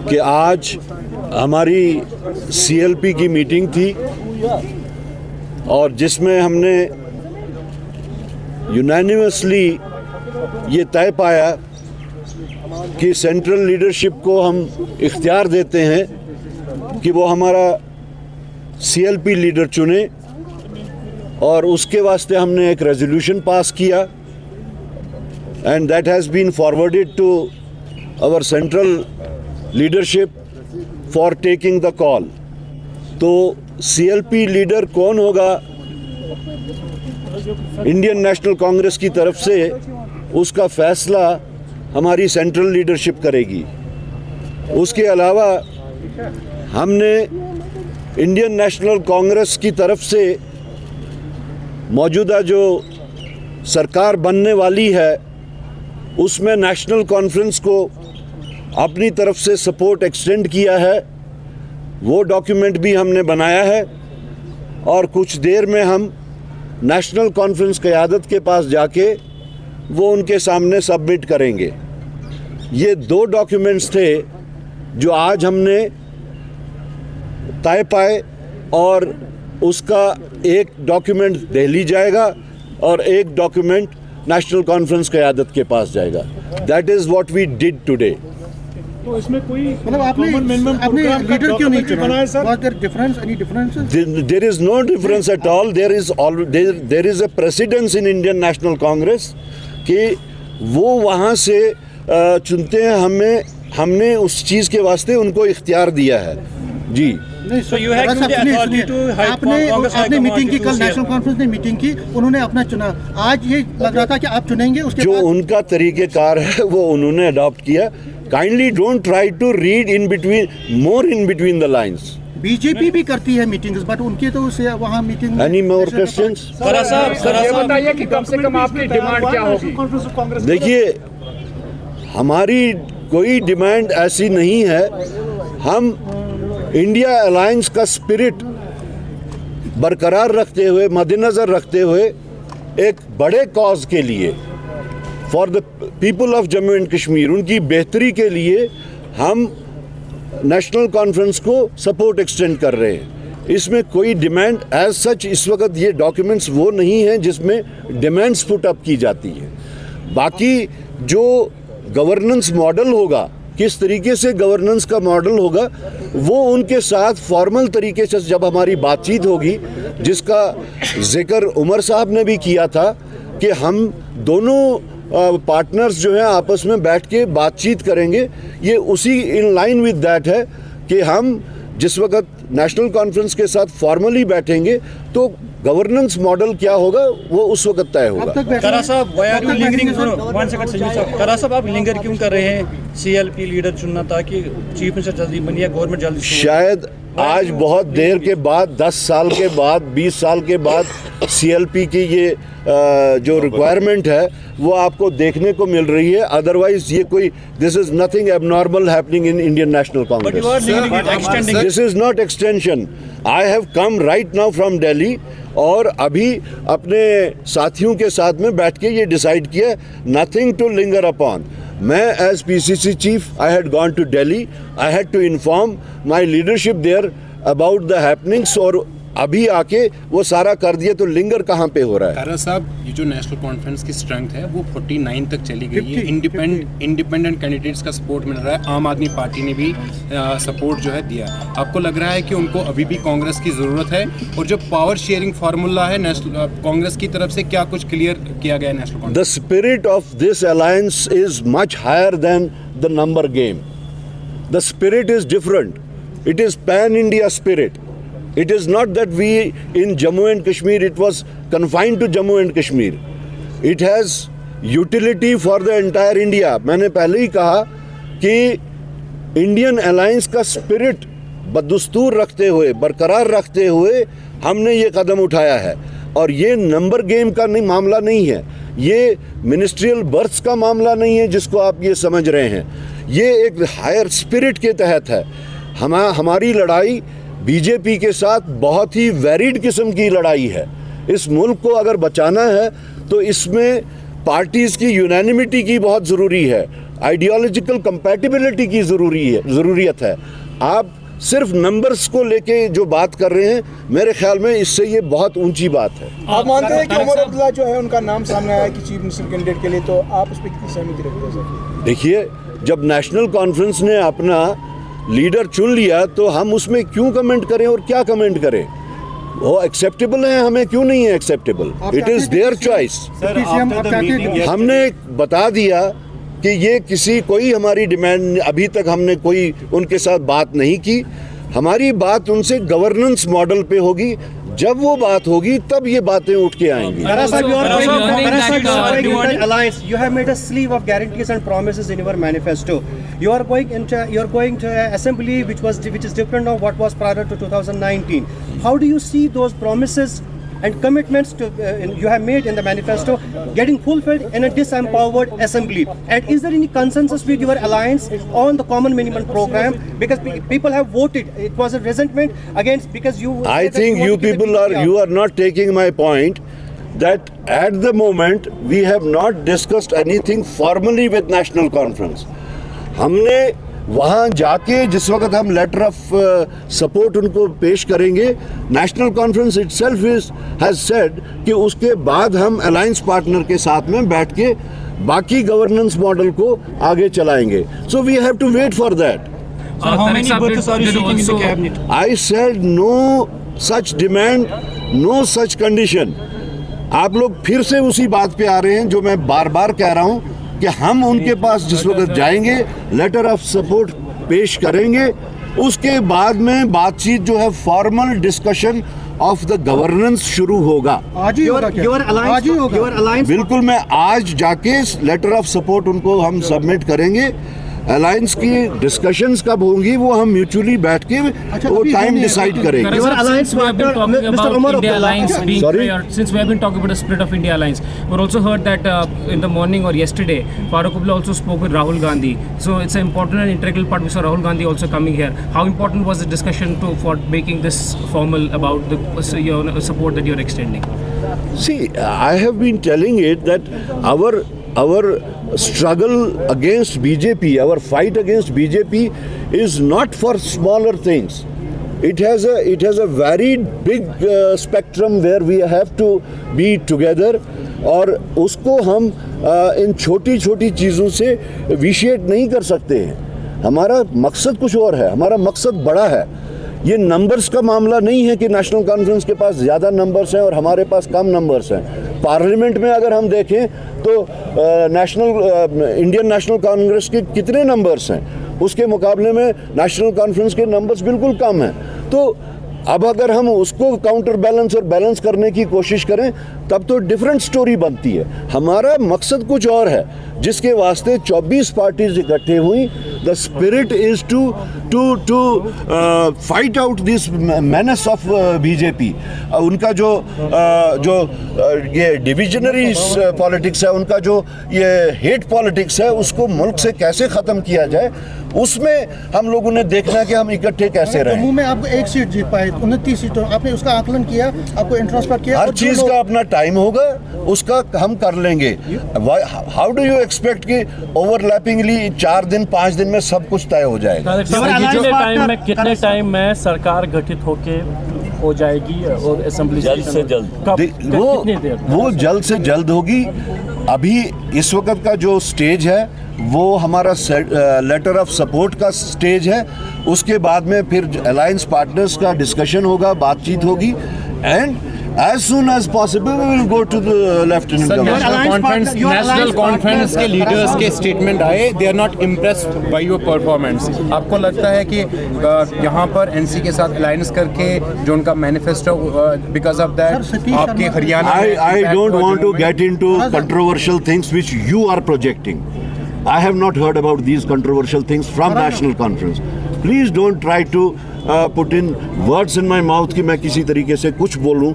कि आज हमारी CLP की मीटिंग थी और जिसमें हमने यूनानिमसली ये तय पाया कि सेंट्रल लीडरशिप को हम इख्तियार देते हैं कि वो हमारा CLP लीडर चुने और उसके वास्ते हमने एक रेजोल्यूशन पास किया and that has been forwarded to our central leadership for taking the call. तो CLP लीडर कौन होगा इंडियन नेशनल कांग्रेस की तरफ से, उसका फैसला हमारी सेंट्रल लीडरशिप करेगी। उसके अलावा हमने इंडियन नेशनल कांग्रेस की तरफ से मौजूदा जो सरकार बनने वाली है उसमें नेशनल कॉन्फ्रेंस को अपनी तरफ से सपोर्ट एक्सटेंड किया है। वो डॉक्यूमेंट भी हमने बनाया है और कुछ देर में हम नेशनल कॉन्फ्रेंस क़यादत के पास जाके वो उनके सामने सबमिट करेंगे। ये 2 डॉक्यूमेंट्स थे जो आज हमने तय पाए और उसका एक डॉक्यूमेंट दिल्ली जाएगा और एक डॉक्यूमेंट नेशनल कॉन्फ्रेंस क़यादत के पास जाएगा। That is what we did today. तो इसमें कोई मतलब आपने लीडर क्यों नहीं चुना? Was there difference? Any differences? There is no difference at all. There is a precedence in Indian National Congress कि वो वहाँ से चुनते हैं। हमने उस चीज़ के वास्ते उनको इख्तियार दिया है जी। आपने मीटिंग की, कल नेशनल कॉन्फ्रेंस ने मीटिंग की, उन्होंने अपना चुना। आज ये लग रहा था कि आप चुनेंगे, उसके जो उनका तरीक़ेकार है वो उन्होंने अडॉप्ट किया। Kindly don't try to read in between the lines. BJP भी करती है मीटिंग्स, बट उनके तो उसे वहाँ meeting. Any more questions? Sir बताइए कि कम से कम आपकी डिमांड क्या होगी? देखिए, हमारी कोई डिमांड ऐसी नहीं है। हम इंडिया अलायंस का स्पिरिट बरकरार रखते हुए, मद्देनज़र रखते हुए, एक बड़े कॉज के लिए, for the people of Jammu and Kashmir, उनकी बेहतरी के लिए हम नेशनल कॉन्फ्रेंस को सपोर्ट एक्सटेंड कर रहे हैं। इसमें कोई डिमांड एज सच इस वक्त ये डॉक्यूमेंट्स वो नहीं हैं जिसमें डिमांड्स पुट अप की जाती हैं। बाकी जो गवर्नेंस मॉडल होगा, किस तरीके से गवर्नेंस का मॉडल होगा, वो उनके साथ फॉर्मल तरीके से जब हमारी बातचीत होगी, जिसका जिक्र उमर साहब ने भी किया था कि हम दोनों पार्टनर्स जो हैं आपस में बैठ के बातचीत करेंगे। ये उसी इन लाइन विद दैट है कि हम जिस वक्त नेशनल कॉन्फ्रेंस के साथ फॉर्मली बैठेंगे तो गवर्नेंस मॉडल क्या होगा वो उस वक्त तय होगा। करा साहब, आप लिंगर क्यों कर रहे हैं? CLP लीडर चुनना था कि चीफ मिनिस्टर जल्दी बनिए, गवर्नमेंट जल्दी। शायद आज बहुत देर के बाद, 10 साल के बाद, 20 साल के बाद CLP की ये जो रिक्वायरमेंट है वो आपको देखने को मिल रही है। अदरवाइज ये कोई, this is nothing abnormal happening in Indian national Congress. This is not extension. I have come right now from Delhi और अभी अपने साथियों के साथ में बैठ के ये डिसाइड किया, नथिंग टू लिंगर अपॉन। मैं as PCC chief I had gone to Delhi, I had to inform my leadership there about the happenings और अभी आके वो सारा कर दिया, तो लिंगर कहाँ पे हो रहा है? तारा साहब, ये जो नेशनल कॉन्फ्रेंस की स्ट्रेंथ है वो 49 तक चली गई है। इंडिपेंडेंट कैंडिडेट्स का सपोर्ट मिल रहा है। आम आदमी पार्टी ने भी सपोर्ट जो है दिया। आपको लग रहा है कि उनको अभी भी कांग्रेस की ज़रूरत है? और जो पावर शेयरिंग फार्मूला है नेशनल कांग्रेस की तरफ से, क्या कुछ क्लियर किया गया है National Congress? The spirit of this alliance is much higher than the number game. The spirit is different. It is pan India spirit. It is not that we in Jammu and Kashmir, it was confined to Jammu and Kashmir. It has utility for the entire India. मैंने पहले ही कहा कि Indian alliance का spirit बदस्तूर रखते हुए, बरकरार रखते हुए हमने ये कदम उठाया है। और ये नंबर गेम का मामला नहीं है, ये मिनिस्ट्रियल बर्थ्स का मामला नहीं है जिसको आप ये समझ रहे हैं। ये एक हायर स्पिरिट के तहत है। हमारी लड़ाई बीजेपी के साथ बहुत ही वैरिड किस्म की लड़ाई है। इस मुल्क को अगर बचाना है तो इसमें पार्टीज़ की यूनानिमिटी की बहुत ज़रूरी है। आइडियोलॉजिकल कंपैटिबिलिटी की ज़रूरियत है। आप सिर्फ नंबर्स को लेके जो बात कर रहे हैं, मेरे ख्याल में इससे ये बहुत ऊंची बात है। आप मानते हैं कि उमर अब्दुल्ला जो है उनका नाम सामने आया कि चीफ मिनिस्टर कैंडिडेट के लिए, तो आप उस पर कितनी सहमति रखते हैं सर? देखिए, जब नेशनल कॉन्फ्रेंस ने अपना लीडर चुन लिया तो हम उसमें क्यों कमेंट करें और क्या कमेंट करें? वो एक्सेप्टेबल है, हमें क्यों नहीं है acceptable? It is their choice. हमने बता दिया कि ये कोई हमारी डिमांड, अभी तक हमने कोई उनके साथ बात नहीं की। हमारी बात उनसे गवर्नेंस मॉडल पे होगी। जब वो बात होगी तब ये बातें उठ के आएंगी। Alliance. You have made a sleeve of guarantees and promises in your manifesto. You are going to assembly which is different of what was prior to 2019. How do you see those promises and commitments you have made in the manifesto getting fulfilled in a disempowered assembly? And is there any consensus with your alliance on the common minimum program? Because people have voted. It was a resentment against, because you. I think you people are not taking my point that at the moment we have not discussed anything formally with National Conference. हमने वहाँ जाके जिस वक्त हम letter of support उनको पेश करेंगे, national conference itself has said कि उसके बाद हम अलायंस पार्टनर के साथ में बैठ के बाकी गवर्नेंस मॉडल को आगे चलाएंगे। So we have to wait for that. How many berths are you seeking in the cabinet? I said no such demand, no such condition. आप लोग फिर से उसी बात पे आ रहे हैं जो मैं बार बार कह रहा हूँ कि हम उनके पास जिस वक्त जाएंगे, लेटर ऑफ सपोर्ट पेश करेंगे, उसके बाद में बातचीत जो है formal discussion of the governance शुरू होगा। आज ही होगा क्या? आज ही होगा। बिल्कुल, मैं आज जाके लेटर ऑफ सपोर्ट उनको हम सबमिट करेंगे। अलायंस की डिस्कशंस कब होंगी वो हम म्यूचुअली बैठ के वो टाइम डिसाइड करेंगे। Your alliance partner, Mr. Umar India Abdullah. Alliance being Sorry? since we have been talking about the split of India Alliance, we also heard that in the morning or yesterday, Farooq Abdullah also spoke with Rahul Gandhi. So it's an important and integral part. We saw Rahul Gandhi also coming here. How important was the discussion for making this formal about the your support that you're extending? See, I have been telling it that our struggle against BJP, our fight against BJP is not for smaller things. It has a very big spectrum where we have to be together, और उसको हम इन छोटी छोटी चीज़ों से विशेट नहीं कर सकते हैं। हमारा मकसद कुछ और है, हमारा मकसद बड़ा है। ये नंबर्स का मामला नहीं है कि नेशनल कॉन्फ्रेंस के पास ज़्यादा नंबर्स हैं और हमारे पास कम नंबर्स हैं। पार्लियामेंट में अगर हम देखें तो इंडियन नेशनल कांग्रेस के कितने नंबर्स हैं, उसके मुकाबले में नेशनल कॉन्फ्रेंस के नंबर्स बिल्कुल कम हैं। तो अब अगर हम उसको काउंटर बैलेंस और बैलेंस करने की कोशिश करें तब तो डिफरेंट स्टोरी बनती है। हमारा मकसद कुछ और है जिसके वास्ते 24 पार्टीज इकट्ठे हुई। The spirit is to fight out this menace of BJP. उनका जो ये डिविजनरी पॉलिटिक्स है, उनका जो ये हेट पॉलिटिक्स है, उसको मुल्क से कैसे ख़त्म किया जाए, उसमें हम लोगों ने देखना है कि हम इकट्ठे कैसे रहें। जम्मू में आप एक सीट जीत पाए, 29 सीटों, आपने उसका आकलन किया, आपको इंट्रोस्पेक्ट किया। हर चीज का अपना टाइम होगा, उसका हम कर लेंगे। हाउ डू यू एक्सपेक्ट कि ओवरलैपिंगली 4 दिन 5 दिन में सब कुछ तय हो जाएगा? कितने टाइम में सरकार गठित होके हो जाएगी और असेंबली जल्द से जल्द? वो जल्द से जल्द होगी। अभी इस वक्त का जो स्टेज है वो हमारा लेटर ऑफ सपोर्ट का स्टेज है। उसके बाद में फिर अलायंस पार्टनर्स का डिस्कशन होगा, बातचीत होगी, and as soon as possible we will go to the Lieutenant Governor. National Conference के लीडर्स के स्टेटमेंट आए, they are not impressed by your performance. आपको लगता है कि यहाँ पर एनसी के साथ अलायंस करके जो उनका मैनिफेस्टो, बिकॉज ऑफ दैट आपके Haryana I don't want to get into controversial things which you are projecting. I have not heard about these controversial things from National Conference. Please don't try to put in words in my mouth कि मैं किसी तरीके से कुछ बोलूं।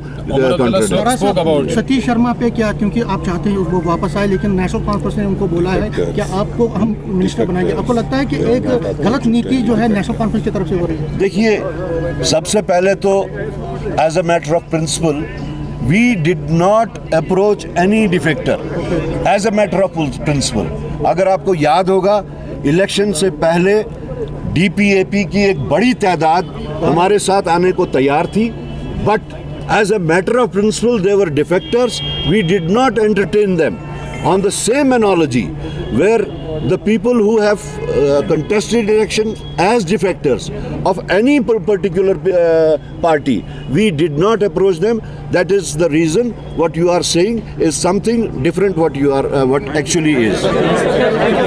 सतीश शर्मा पे क्या, क्योंकि आप चाहते हैं वो वापस आए, लेकिन नेशनल कॉन्फ्रेंस ने उनको बोला है कि आपको हम मिनिस्टर बनाएंगे। आपको लगता है कि एक गलत नीति जो है नेशनल कॉन्फ्रेंस की तरफ से हो रही है? देखिए, सबसे पहले तो as a matter of principle we did not approach any defector as a matter of principle. अगर आपको याद होगा, इलेक्शन से पहले डीपीएपी की एक बड़ी तादाद हमारे साथ आने को तैयार थी, but as a matter of principle they were defectors. We did not entertain them. On the same analogy, where the people who have contested election as defectors of any particular party, we did not approach them. That is the reason what you are saying is something different what actually is.